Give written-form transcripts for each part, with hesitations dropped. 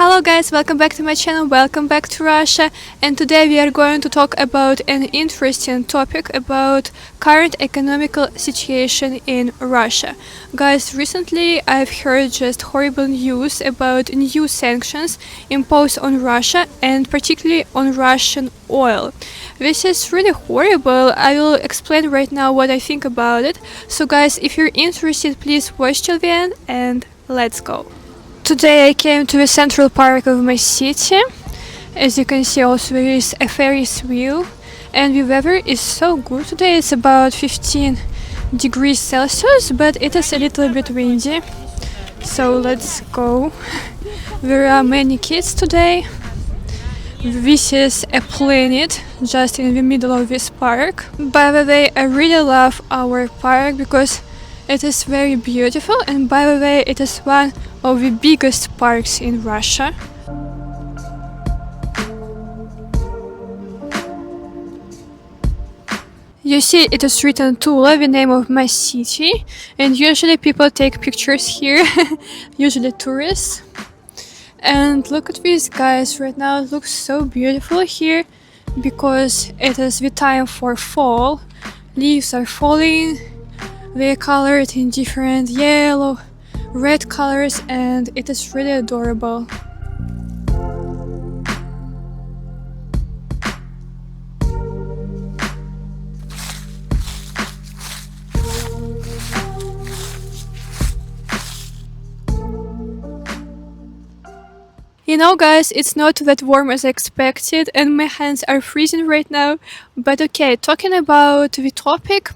Hello guys, welcome back to my channel, welcome back to Russia, and today we are going to talk about an interesting topic about current economical situation in Russia. Guys, recently I've heard just horrible news about new sanctions imposed on Russia and particularly on Russian oil. This is really horrible. I will explain right now what I think about it. So guys, if you're interested, please watch till the end and let's go. Today I came to the central park of my city. As you can see, also there is a Ferris wheel and the weather is so good today. It's about 15 degrees Celsius, but it is a little bit windy. So let's go. There are many kids today. This is a planet just in the middle of this park. By the way, I really love our park because it is very beautiful, and by the way, it is one of the biggest parks in Russia. You see, it is written Tula, the name of my city, and usually people take pictures here, usually tourists. And look at these guys right now, it looks so beautiful here because it is the time for fall. Leaves are falling, they are colored in different yellow, red colors, and it is really adorable. You know guys, it's not that warm as I expected and my hands are freezing right now, but okay, talking about the topic.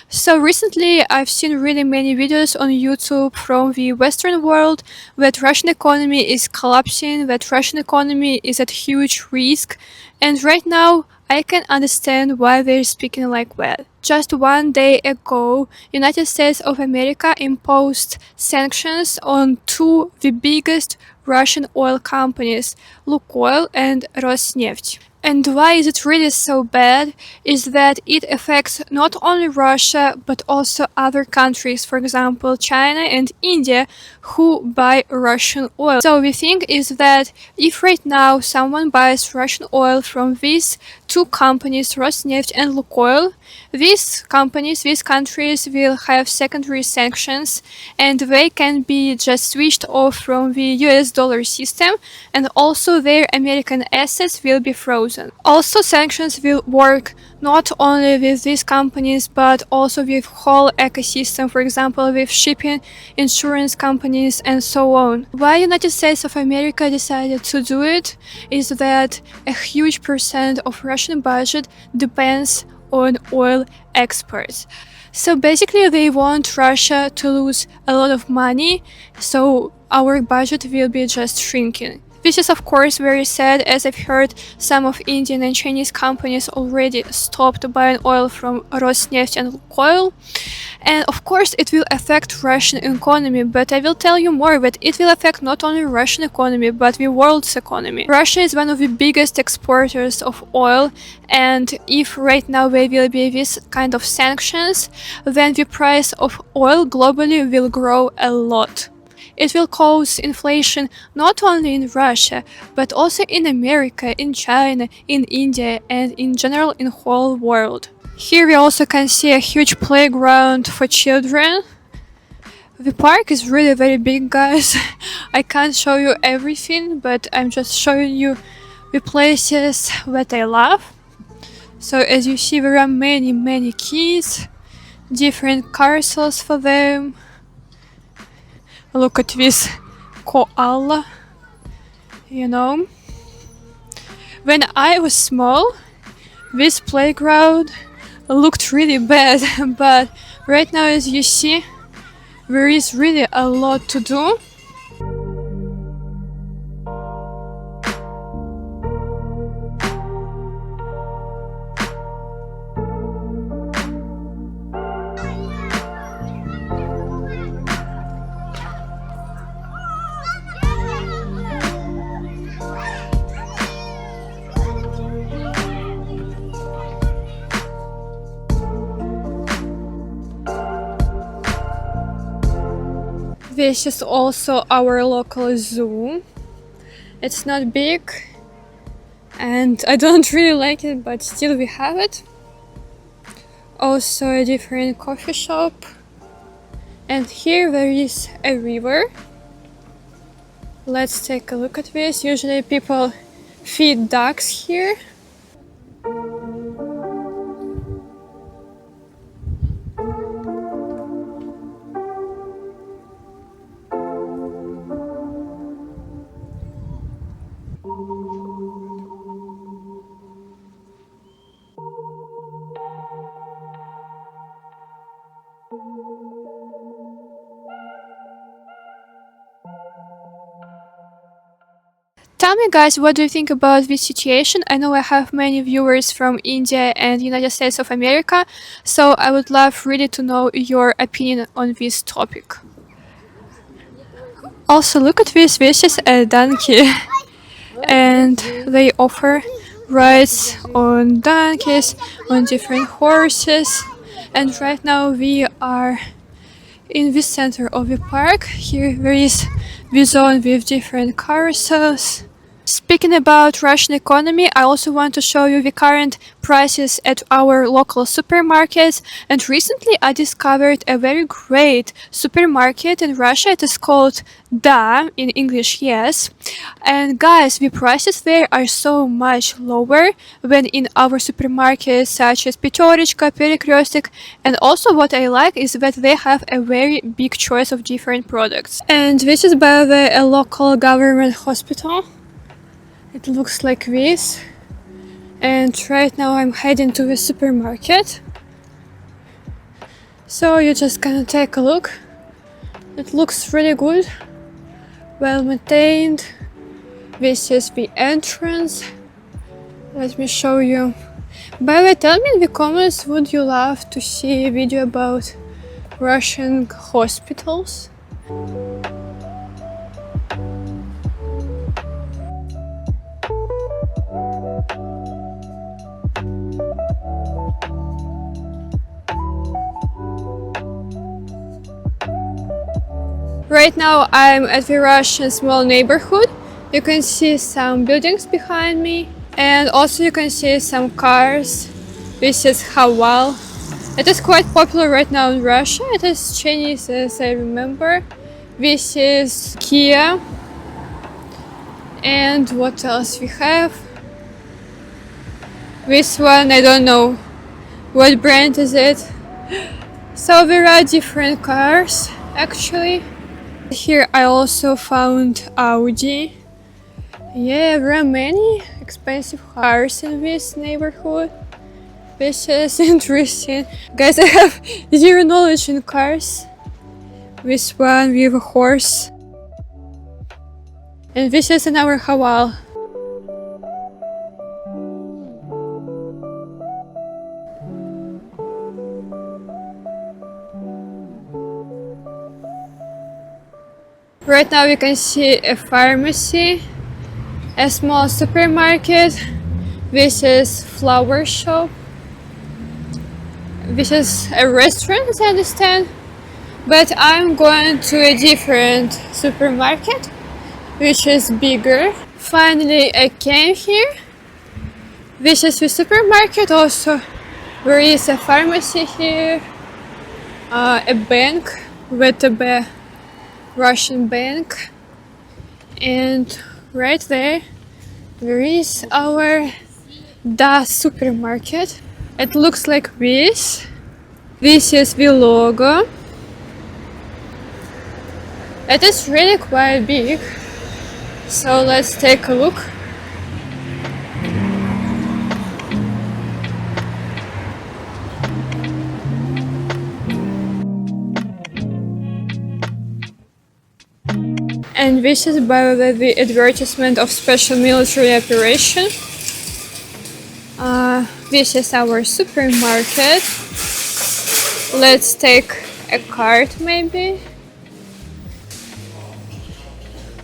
So recently I've seen really many videos on YouTube from the Western world that Russian economy is collapsing, that Russian economy is at huge risk, and right now I can understand why they're speaking like that. Just one day ago, United States of America imposed sanctions on two the biggest Russian oil companies, Lukoil and Rosneft. And why is it really so bad is that it affects not only Russia but also other countries, for example China and India, who buy Russian oil. So the thing is that if right now someone buys Russian oil from these two companies, Rosneft and Lukoil, these companies, these countries will have secondary sanctions and they can be just switched off from the US dollar system, and also their American assets will be frozen. Also, sanctions will work not only with these companies but also with whole ecosystem, for example with shipping, insurance companies and so on. Why United States of America decided to do it is that a huge percent of Russian budget depends on oil exports. So basically they want Russia to lose a lot of money, so our budget will be just shrinking. This is of course very sad, as I've heard some of Indian and Chinese companies already stopped buying oil from Rosneft and Lukoil. And of course it will affect Russian economy, but I will tell you more that it will affect not only Russian economy but the world's economy. Russia is one of the biggest exporters of oil, and if right now there will be this kind of sanctions, then the price of oil globally will grow a lot. It will cause inflation not only in Russia, but also in America, in China, in India, and in general in whole world. Here we also can see a huge playground for children. The park is really very big, guys. I can't show you everything, but I'm just showing you the places that I love. So as you see, there are many kids, different carousels for them. Look at this koala, you know. When I was small, this playground looked really bad, but right now as you see, there is really a lot to do. This is also our local zoo, It's not big and I don't really like it, but still we have it. Also a different coffee shop. And here there is a river. Let's take a look at this. Usually people feed ducks here. Tell me guys, what do you think about this situation? I know I have many viewers from India and United States of America, so I would love really to know your opinion on this topic. Also, look at this. This is a donkey, and they offer rides on donkeys, on different horses. And right now we are in the center of the park. Here there is the zone with different carousels. Speaking about Russian economy, I also want to show you the current prices at our local supermarkets. And recently I discovered a very great supermarket in Russia. It is called Da, in English, yes. And guys, the prices there are so much lower than in our supermarkets such as Peterочка, Перекресток. And also what I like is that they have a very big choice of different products. And this is by the way a local government hospital. It looks like this. And right now I'm heading to the supermarket. So you're just gonna take a look. It looks really good, well maintained. This is the entrance. Let me show you. By the way, tell me in the comments, would you love to see a video about Russian hospitals? Right now I'm at the Russian small neighborhood. You can see some buildings behind me, and also you can see some cars. This is Haval. It is quite popular right now in Russia. It is Chinese as I remember. This is Kia. And what else we have? This one, I don't know what brand is it. So there are different cars actually. Here I also found Audi. Yeah, there are many expensive cars in this neighborhood. This is interesting. Guys, I have zero knowledge in cars. This one with a horse. And this is another Haval. Right now we can see a pharmacy, a small supermarket. This is flower shop. This is a restaurant, as I understand. But I'm going to a different supermarket, which is bigger. Finally, I came here. This is the supermarket. Also, there is a pharmacy here, a bank, VTB. Russian bank, and right there is our Da supermarket. It looks like this. This is the logo. It is really quite big, so let's take a look. And this is by the way the advertisement of special military operation. This is our supermarket. Let's take a card maybe.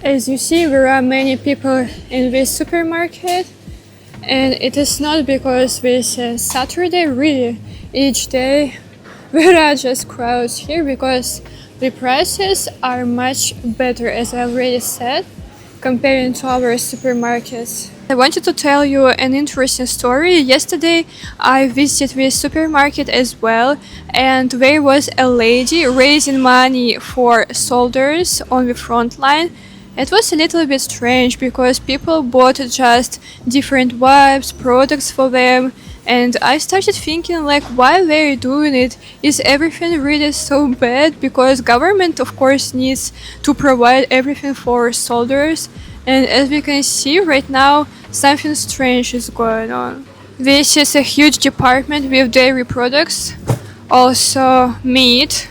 As you see, there are many people in this supermarket, and it is not because this is Saturday. Really, each day there are just crowds here because the prices are much better, as I already said. comparing to our supermarkets. I wanted to tell you an interesting story. Yesterday, I visited this supermarket as well, and there was a lady raising money for soldiers on the front line. It was a little bit strange because people bought just different wipes, products for them, and I started thinking like why they're doing it. Is everything really so bad? Because government of course needs to provide everything for soldiers, and as we can see right now something strange is going on. This is a huge department with dairy products, also meat,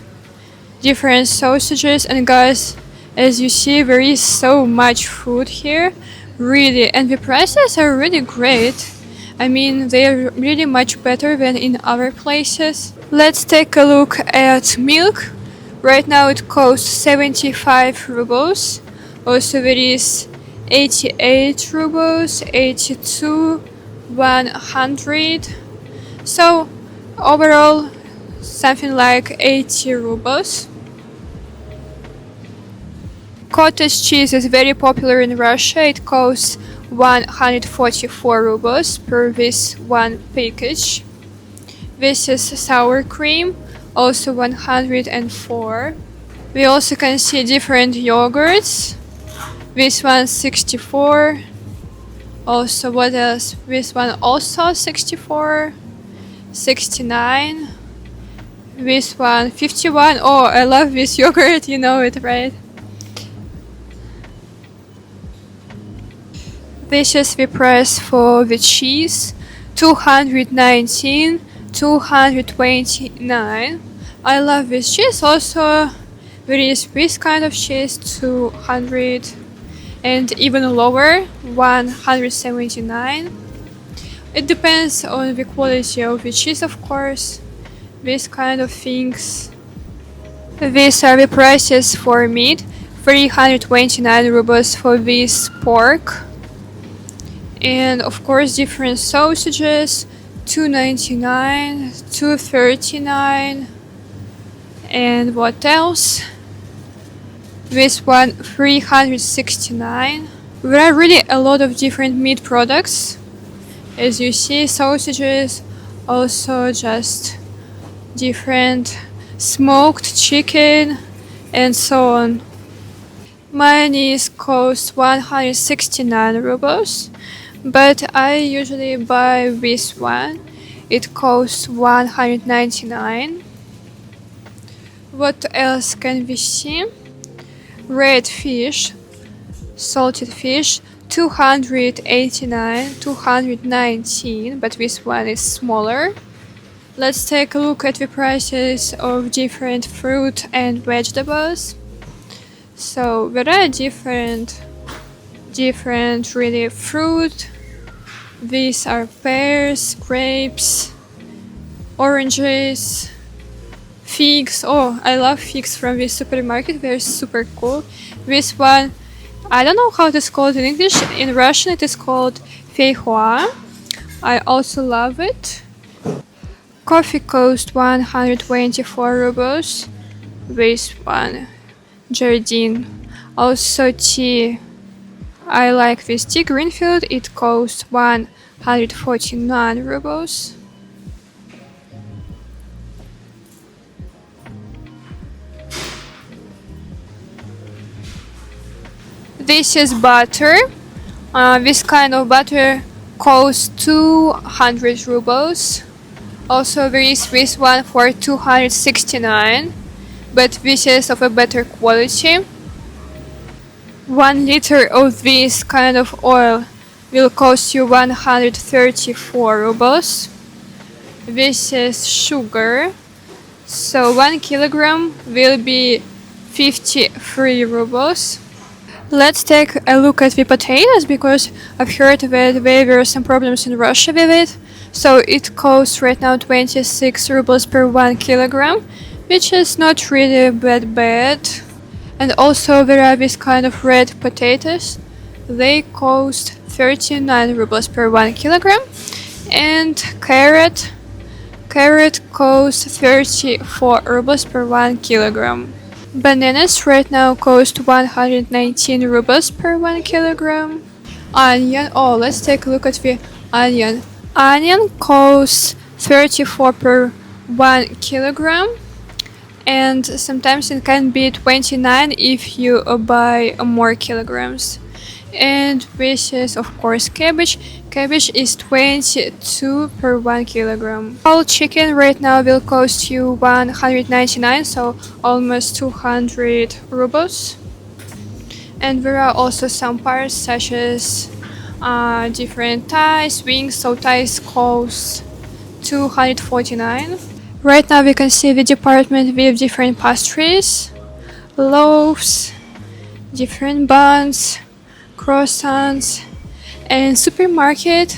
different sausages, and guys, as you see there is so much food here, really, and the prices are really great. I mean, they're really much better than in other places. Let's take a look at milk. Right now it costs 75 rubles. Also there is 88 rubles, 82, 100. So overall something like 80 rubles. Cottage cheese is very popular in Russia. It costs 144 rubles per this one package. This is sour cream, also 104. We also can see different yogurts. This one 64. Also, what else? This one also 64, 69. This one 51. Oh, I love this yogurt, you know it, right? This is the price for the cheese, 219, 229. I love this cheese. Also, there is this kind of cheese, 200, and even lower, 179. It depends on the quality of the cheese, of course. These kind of things. These are the prices for meat, 329 rubles for this pork. And of course different sausages, 299, 239. And what else? This one 369. There are really a lot of different meat products. As you see, sausages, also just different smoked chicken and so on. Mayonnaise costs 169 rubles. But I usually buy this one. It costs 199. What else can we see? Red fish, salted fish, 289, 219, but this one is smaller. Let's take a look at the prices of different fruit and vegetables. So there are different really fruit. These are pears, grapes, oranges, figs. Oh, I love figs from this supermarket. They're super cool. This one, I don't know how it is called in English. In Russian it is called feijoa. I also love it. Coffee cost 124 rubles. This one, Jardine. Also tea. I like this tea, Greenfield. It costs 149 rubles. This is butter. This kind of butter costs 200 rubles. Also there is this one for 269, but this is of a better quality. 1 liter of this kind of oil will cost you 134 rubles. This is sugar, so 1 kilogram will be 53 rubles. Let's take a look at the potatoes because I've heard that there were some problems in Russia with it. So it costs right now 26 rubles per 1 kilogram, which is not really that bad. And also there are this kind of red potatoes. They cost 39 rubles per 1 kilogram. And carrot costs 34 rubles per 1 kilogram. Bananas right now cost 119 rubles per 1 kilogram. Onion, oh, let's take a look at the onion. Onion costs 34 per 1 kilogram, and sometimes it can be 29 if you buy more kilograms. And this is of course cabbage. Cabbage is 22 per 1 kilogram. Whole chicken right now will cost you 199, so almost 200 rubles. And there are also some parts such as different thighs, wings, so thighs cost 249. Right now we can see the department with different pastries, loaves, different buns, croissants, and supermarket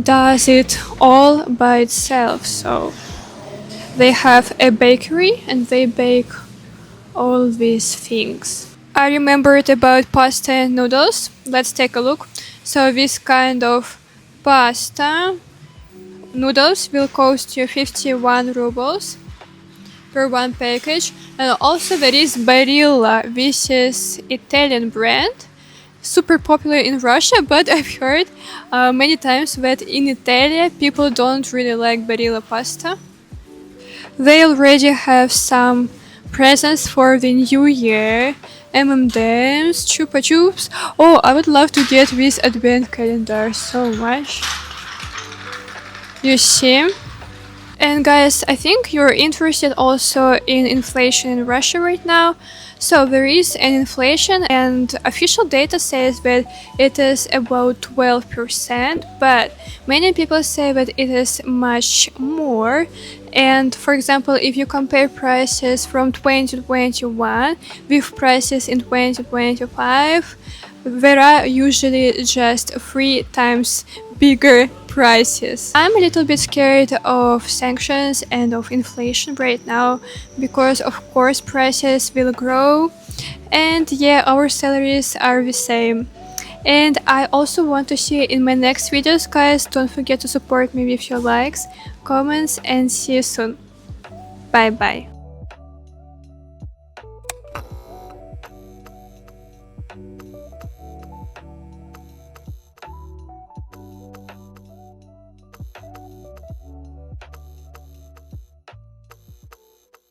does it all by itself. So they have a bakery and they bake all these things. I remembered about pasta and noodles. Let's take a look. So this kind of pasta noodles will cost you 51 rubles per one package. And also there is Barilla. This is Italian brand, super popular in Russia, but I've heard many times that in Italy people don't really like Barilla pasta. They already have some presents for the new year. M&M's, Chupa Chups. Oh, I would love to get this advent calendar so much. You see? And guys, I think you're interested also in inflation in Russia right now. So there is an inflation and official data says that it is about 12%, but many people say that it is much more. And for example, if you compare prices from 2021 with prices in 2025, there are usually just 3 times bigger prices. I'm a little bit scared of sanctions and of inflation right now because of course prices will grow and yeah, our salaries are the same. And I also want to see in my next videos, guys. Don't forget to support me with your likes, comments, and see you soon. Bye bye.